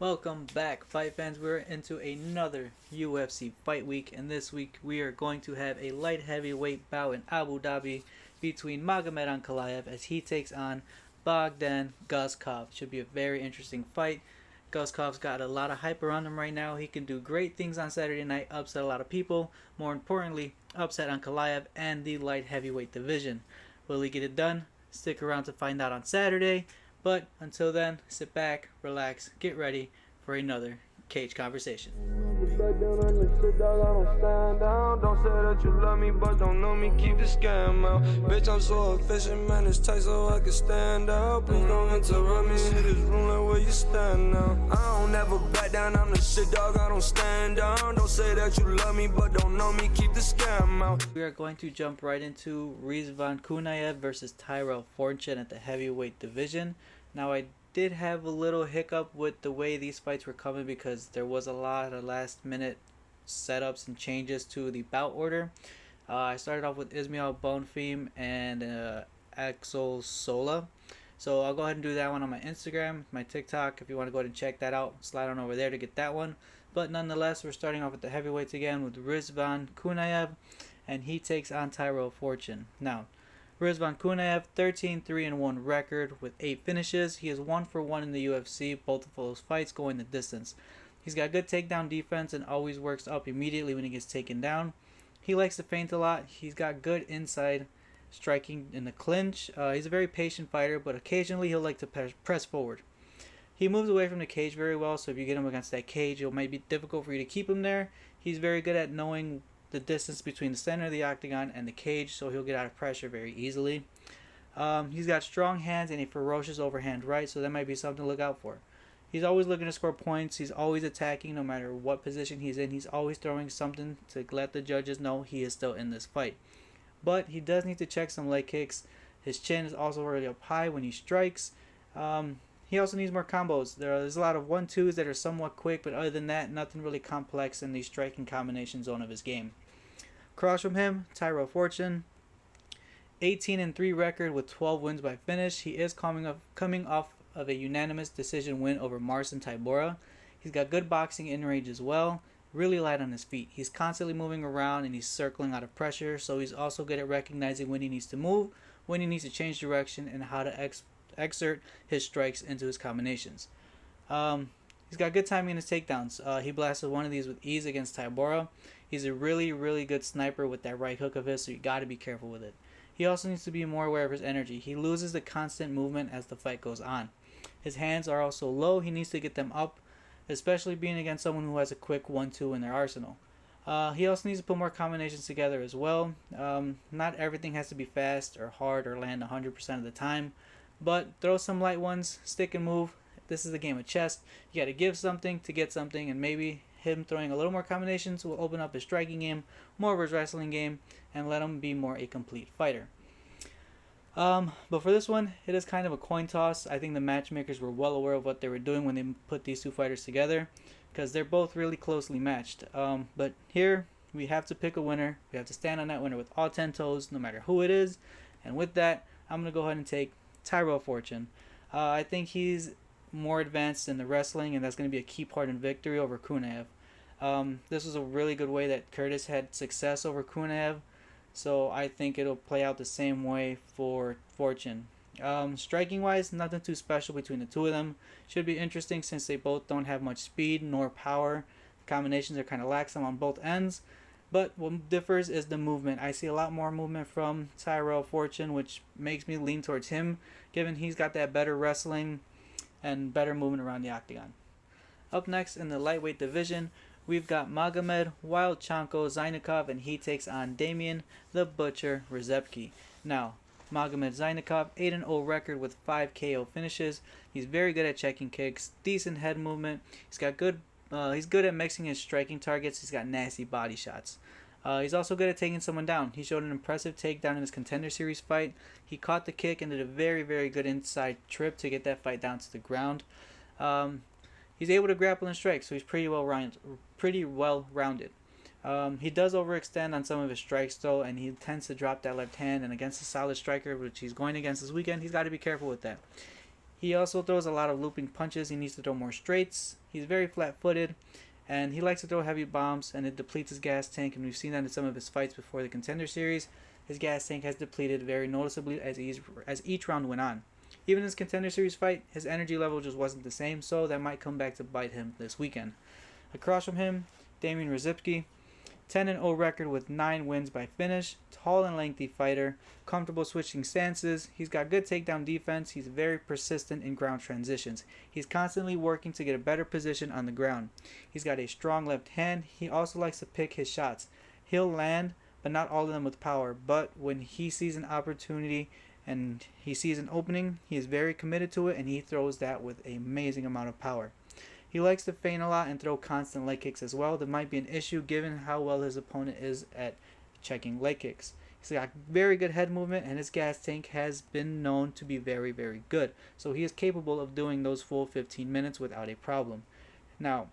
Welcome back, fight fans. We're into another UFC fight week, and this week we are going to have a light heavyweight bout in Abu Dhabi between Magomed Ankalaev as he takes on Bogdan Guskov. Should be a very interesting fight. Guskov's got a lot of hype around him right now. He can do great things on Saturday night, upset a lot of people. More importantly, upset Ankalaev and the light heavyweight division. Will he get it done? Stick around to find out on Saturday. But until then, sit back, relax, get ready for another cage conversation. Back down on the shit, dog, I don't stand down. Don't say that you love me, but don't know me, keep the scam out. Bitch, I'm so efficient, man, it's tight so I can stand out. Please don't interrupt me, hit this room like where you stand now. I don't ever back down on the shit, dog, I don't stand down. Don't say that you love me, but don't know me, keep the scam out. We are going to jump right into Rizvan Kunaev versus Tyrell Fortune at the heavyweight division. Now, I did have a little hiccup with the way these fights were coming because there was a lot of last minute setups and changes to the bout order. I started off with Ismail Bonfim and Axel Sola. So I'll go ahead and do that one on my Instagram, my TikTok. If you want to go ahead and check that out, slide on over there to get that one. But nonetheless, we're starting off with the heavyweights again with Rizvan Kunaev, and he takes on Tyrell Fortune. Now, Rizvan Kunaev, 13-3-1 record with 8 finishes. He is 1-for-1 in the UFC, both of those fights going the distance. He's got good takedown defense and always works up immediately when he gets taken down. He likes to feint a lot. He's got good inside striking in the clinch. He's a very patient fighter, but occasionally he'll like to press forward. He moves away from the cage very well, so if you get him against that cage, it might be difficult for you to keep him there. He's very good at knowing the distance between the center of the octagon and the cage, so he'll get out of pressure very easily. He's got strong hands and a ferocious overhand right, so that might be something to look out for. He's always looking to score points. He's always attacking no matter what position he's in. He's always throwing something to let the judges know he is still in this fight. But he does need to check some leg kicks. His chin is also really up high when he strikes. He also needs more combos. There's a lot of 1-2s that are somewhat quick, but other than that, nothing really complex in the striking combination zone of his game. Across from him, Tyrell Fortune, 18-3 record with 12 wins by finish. He is coming off of a unanimous decision win over Marcin Tybura. He's got good boxing in range as well. Really light on his feet. He's constantly moving around and he's circling out of pressure, so he's also good at recognizing when he needs to move, when he needs to change direction, and how to exert his strikes into his combinations. He's got good timing in his takedowns. He blasted one of these with ease against Tybura. He's a really, really good sniper with that right hook of his, so you got to be careful with it. He also needs to be more aware of his energy. He loses the constant movement as the fight goes on. His hands are also low. He needs to get them up, especially being against someone who has a quick 1-2 in their arsenal. He also needs to put more combinations together as well. Not everything has to be fast or hard or land 100% of the time, but throw some light ones, stick and move. This is a game of chess. You got to give something to get something, and maybe him throwing a little more combinations will open up his striking game, more of his wrestling game, and let him be more a complete fighter. But for this one, it is kind of a coin toss. I think the matchmakers were well aware of what they were doing when they put these two fighters together, because they're both really closely matched. But here, we have to pick a winner. We have to stand on that winner with all 10 toes, no matter who it is. And with that, I'm going to go ahead and take Tyrell Fortune. I think he's more advanced in the wrestling, and that's going to be a key part in victory over Kunaev. This was a really good way that Curtis had success over Kunaev, so I think it'll play out the same way for Fortune. Striking wise, nothing too special between the two of them. Should be interesting since they both don't have much speed nor power. The combinations are kind of laxing on both ends, but what differs is the movement. I see a lot more movement from Tyrell Fortune, which makes me lean towards him, given he's got that better wrestling and better movement around the octagon. Up next in the lightweight division, we've got Magomed Wildchanko Zainikov, and he takes on Damian the Butcher Rezepki. Now, Magomed Zainikov, 8-0 record with 5 KO finishes. He's very good at checking kicks, decent head movement. He's good at mixing his striking targets. He's got nasty body shots. He's also good at taking someone down. He showed an impressive takedown in his Contender Series fight. He caught the kick and did a very, very good inside trip to get that fight down to the ground. He's able to grapple and strike, so he's pretty well rounded. He does overextend on some of his strikes, though, and he tends to drop that left hand. And against a solid striker, which he's going against this weekend, he's got to be careful with that. He also throws a lot of looping punches. He needs to throw more straights. He's very flat-footed, and he likes to throw heavy bombs, and it depletes his gas tank, and we've seen that in some of his fights before the Contender Series. His gas tank has depleted very noticeably as each round went on. Even in his Contender Series fight, his energy level just wasn't the same, so that might come back to bite him this weekend. Across from him, Damian Rzipski, 10-0 record with 9 wins by finish. Tall and lengthy fighter, comfortable switching stances. He's got good takedown defense. He's very persistent in ground transitions. He's constantly working to get a better position on the ground. He's got a strong left hand. He also likes to pick his shots. He'll land, but not all of them with power. But when he sees an opportunity and he sees an opening, he is very committed to it, and he throws that with an amazing amount of power. He likes to feint a lot and throw constant leg kicks as well. That might be an issue given how well his opponent is at checking leg kicks. He's got very good head movement, and his gas tank has been known to be very, very good. So he is capable of doing those full 15 minutes without a problem. Now,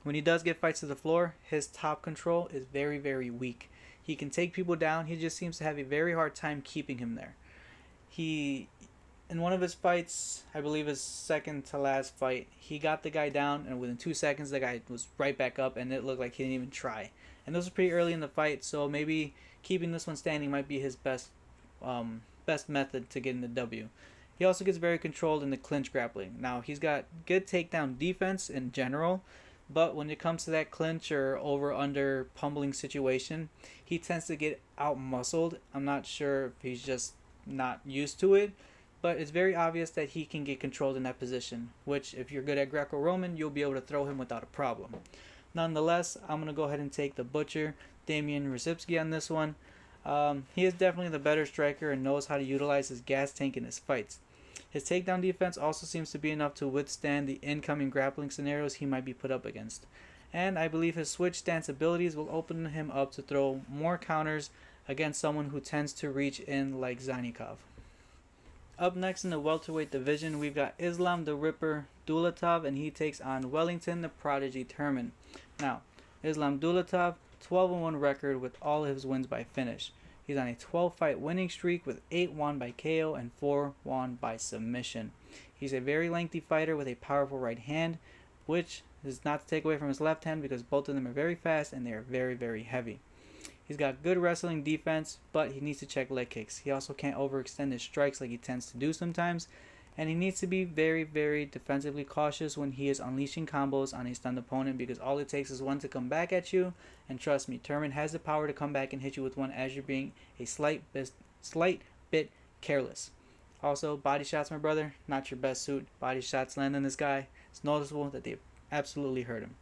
when he does get fights to the floor, his top control is very, very weak. He can take people down. He just seems to have a very hard time keeping him there. In one of his fights, I believe his second to last fight, he got the guy down, and within 2 seconds, the guy was right back up, and it looked like he didn't even try. And this was pretty early in the fight, so maybe keeping this one standing might be his best method to getting the W. He also gets very controlled in the clinch grappling. Now, he's got good takedown defense in general, but when it comes to that clinch or over-under pummeling situation, he tends to get out-muscled. I'm not sure if he's just not used to it, but it's very obvious that he can get controlled in that position, which if you're good at Greco-Roman, you'll be able to throw him without a problem. Nonetheless, I'm going to go ahead and take the Butcher, Damian Rzipski, on this one. He is definitely the better striker and knows how to utilize his gas tank in his fights. His takedown defense also seems to be enough to withstand the incoming grappling scenarios he might be put up against. And I believe his switch stance abilities will open him up to throw more counters against someone who tends to reach in like Zanikov. Up next in the welterweight division, we've got Islam the Ripper Dulatov, and he takes on Wellington the Prodigy Turman. Now, Islam Dulatov, 12-1 record with all of his wins by finish. He's on a 12-fight winning streak with 8 won by KO and 4 won by submission. He's a very lengthy fighter with a powerful right hand, which is not to take away from his left hand because both of them are very fast and they are very, very heavy. He's got good wrestling defense, but he needs to check leg kicks. He also can't overextend his strikes like he tends to do sometimes, and he needs to be very, very defensively cautious when he is unleashing combos on a stunned opponent because all it takes is one to come back at you, and trust me, Turman has the power to come back and hit you with one as you're being a slight bit careless. Also, body shots, my brother, not your best suit. Body shots land on this guy. It's noticeable that they absolutely hurt him.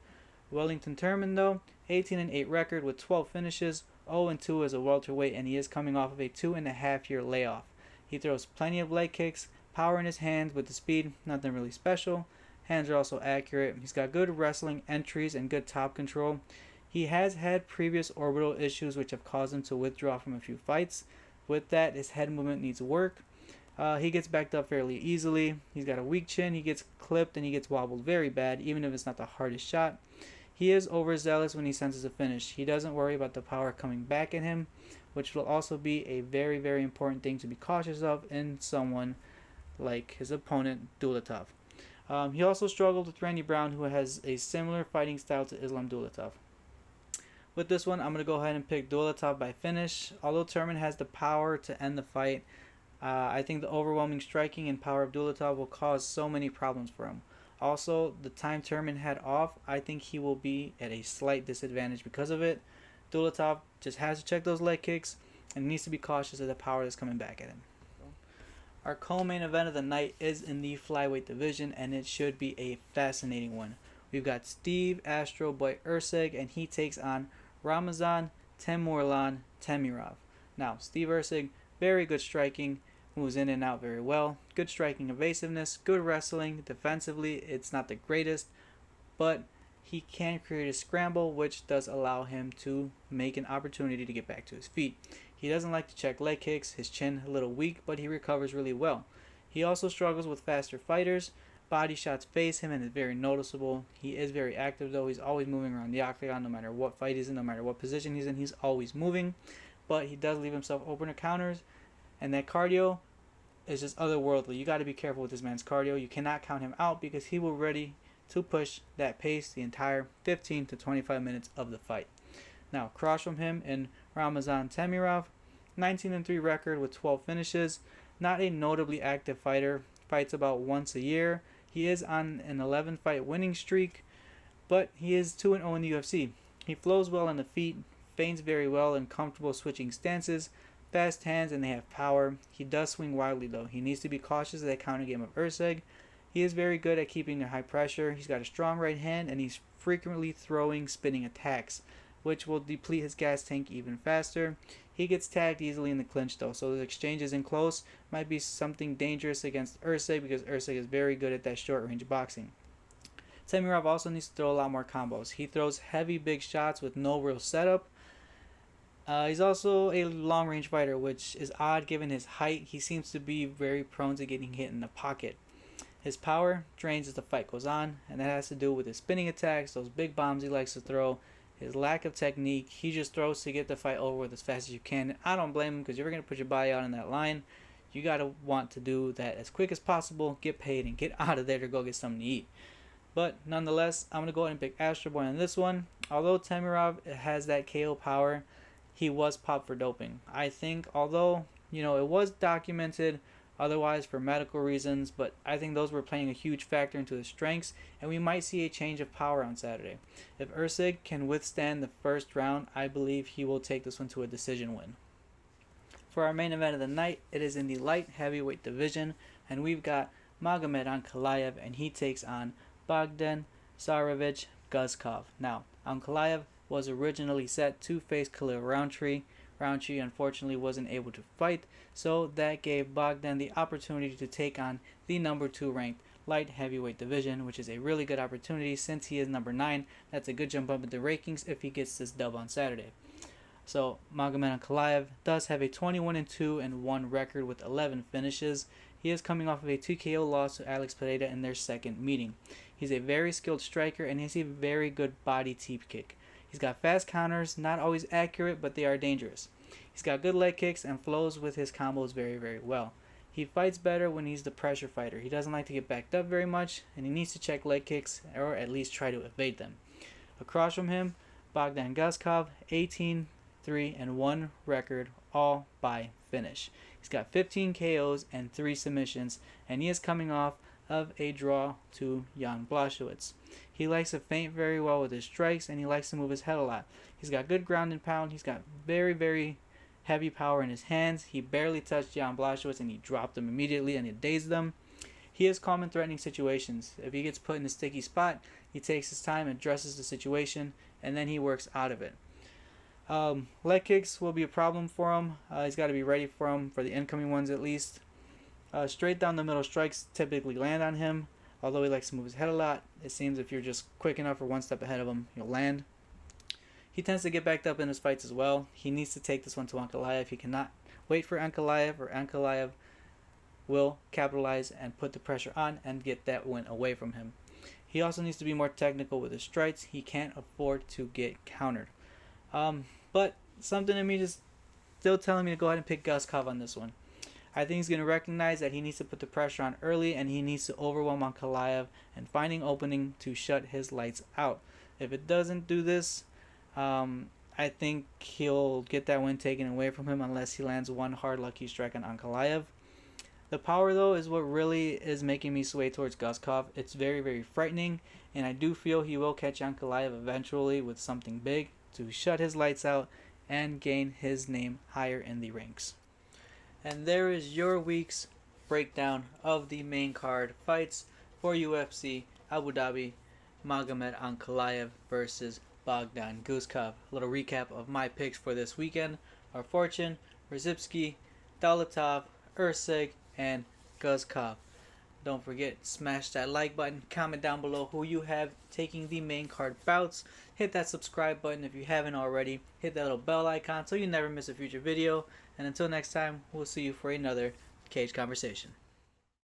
Wellington Turman, though, 18-8 record with 12 finishes, 0-2 as a welterweight, and he is coming off of a 2.5-year layoff. He throws plenty of leg kicks, power in his hands with the speed, nothing really special. Hands are also accurate. He's got good wrestling entries and good top control. He has had previous orbital issues which have caused him to withdraw from a few fights. With that, his head movement needs work. He gets backed up fairly easily. He's got a weak chin. He gets clipped and he gets wobbled very bad, even if it's not the hardest shot. He is overzealous when he senses a finish. He doesn't worry about the power coming back at him, which will also be a very, very important thing to be cautious of in someone like his opponent, Dulatov. He also struggled with Randy Brown, who has a similar fighting style to Islam Dulatov. With this one, I'm going to go ahead and pick Dulatov by finish. Although Turman has the power to end the fight, I think the overwhelming striking and power of Dulatov will cause so many problems for him. Also, the time Turman had off, I think he will be at a slight disadvantage because of it. Dulatov just has to check those leg kicks and needs to be cautious of the power that's coming back at him. Our co-main event of the night is in the flyweight division, and it should be a fascinating one. We've got Steve Astro Boy Erceg, and he takes on Ramazan Temurlan Temirov. Now, Steve Erceg, very good striking, moves in and out very well. Good striking evasiveness, good wrestling. Defensively, it's not the greatest, but he can create a scramble, which does allow him to make an opportunity to get back to his feet. He doesn't like to check leg kicks, his chin a little weak, but he recovers really well. He also struggles with faster fighters. Body shots face him and is very noticeable. He is very active though. He's always moving around the octagon no matter what fight he's in, no matter what position he's in. He's always moving, but he does leave himself open to counters, and that cardio is just otherworldly. You got to be careful with this man's cardio. You cannot count him out because he will ready to push that pace the entire 15 to 25 minutes of the fight. Now, across from him in Ramazan Tamirov, 19-3 record with 12 finishes. Not a notably active fighter. Fights about once a year. He is on an 11-fight winning streak, but he is 2-0 in the UFC. He flows well on the feet, feints very well and comfortable switching stances, fast hands, and they have power. He does swing wildly though. He needs to be cautious of that counter game of Urseg. He is very good at keeping the high pressure. He's got a strong right hand and he's frequently throwing spinning attacks, which will deplete his gas tank even faster. He gets tagged easily in the clinch though, so the exchanges in close might be something dangerous against Urseg because Urseg is very good at that short range boxing. Tamirov also needs to throw a lot more combos. He throws heavy big shots with no real setup. He's also a long range fighter, which is odd given his height. He seems to be very prone to getting hit in the pocket. His power drains as the fight goes on, and that has to do with his spinning attacks, those big bombs he likes to throw, his lack of technique. He just throws to get the fight over with as fast as you can. I don't blame him because you're going to put your body out on that line. You got to want to do that as quick as possible, get paid, and get out of there to go get something to eat. But nonetheless, I'm going to go ahead and pick Astro Boy on this one. Although Tamirov has that KO power, he was popped for doping. I think, although, it was documented otherwise for medical reasons, but I think those were playing a huge factor into his strengths, and we might see a change of power on Saturday. If Ursig can withstand the first round, I believe he will take this one to a decision win. For our main event of the night, it is in the light heavyweight division, and we've got Magomed Ankalaev, and he takes on Bogdan Tsarevich Guskov. Now, Ankalaev was originally set to face Khalil Roundtree. Roundtree unfortunately wasn't able to fight, so that gave Bogdan the opportunity to take on the number 2 ranked light heavyweight division, which is a really good opportunity since he is number 9. That's a good jump up in the rankings if he gets this dub on Saturday. So Magomed Ankalaev does have a 21-2-1 record with 11 finishes. He is coming off of a TKO loss to Alex Pereira in their second meeting. He's a very skilled striker and he has a very good body teep kick. He's got fast counters, not always accurate, but they are dangerous. He's got good leg kicks and flows with his combos very, very well. He fights better when he's the pressure fighter. He doesn't like to get backed up very much, and he needs to check leg kicks or at least try to evade them. Across from him, Bogdan Guskov, 18-3-1 record, all by finish. He's got 15 KOs and 3 submissions, and he is coming off of a draw to Jan Blachowicz. He likes to feint very well with his strikes, and he likes to move his head a lot. He's got good ground and pound. He's got very, very heavy power in his hands. He barely touched Jan Blachowicz, and he dropped him immediately, and it dazed them. He is calm in threatening situations. If he gets put in a sticky spot, he takes his time, addresses the situation, and then he works out of it. Leg kicks will be a problem for him. He's got to be ready for them, for the incoming ones at least. Straight down the middle strikes typically land on him. Although he likes to move his head a lot, it seems if you're just quick enough or one step ahead of him, you'll land. He tends to get backed up in his fights as well. He needs to take this one to Ankalaev. He cannot wait for Ankalaev, or Ankalaev will capitalize and put the pressure on and get that win away from him. He also needs to be more technical with his strikes. He can't afford to get countered. But something in me just still telling me to go ahead and pick Guskov on this one. I think he's going to recognize that he needs to put the pressure on early and he needs to overwhelm Ankalaev and finding opening to shut his lights out. If it doesn't do this, I think he'll get that win taken away from him unless he lands one hard lucky strike on Ankalaev. The power, though, is what really is making me sway towards Guskov. It's very, very frightening, and I do feel he will catch Ankalaev eventually with something big to shut his lights out and gain his name higher in the ranks. And there is your week's breakdown of the main card fights for UFC Abu Dhabi, Magomed Ankalaev versus Bogdan Guskov. A little recap of my picks for this weekend are Fortune, Rzybski, Dalatov, Ursig, and Guskov. Don't forget, smash that like button, comment down below who you have taking the main card bouts. Hit that subscribe button if you haven't already. Hit that little bell icon so you never miss a future video. And until next time, we'll see you for another Cage Conversation.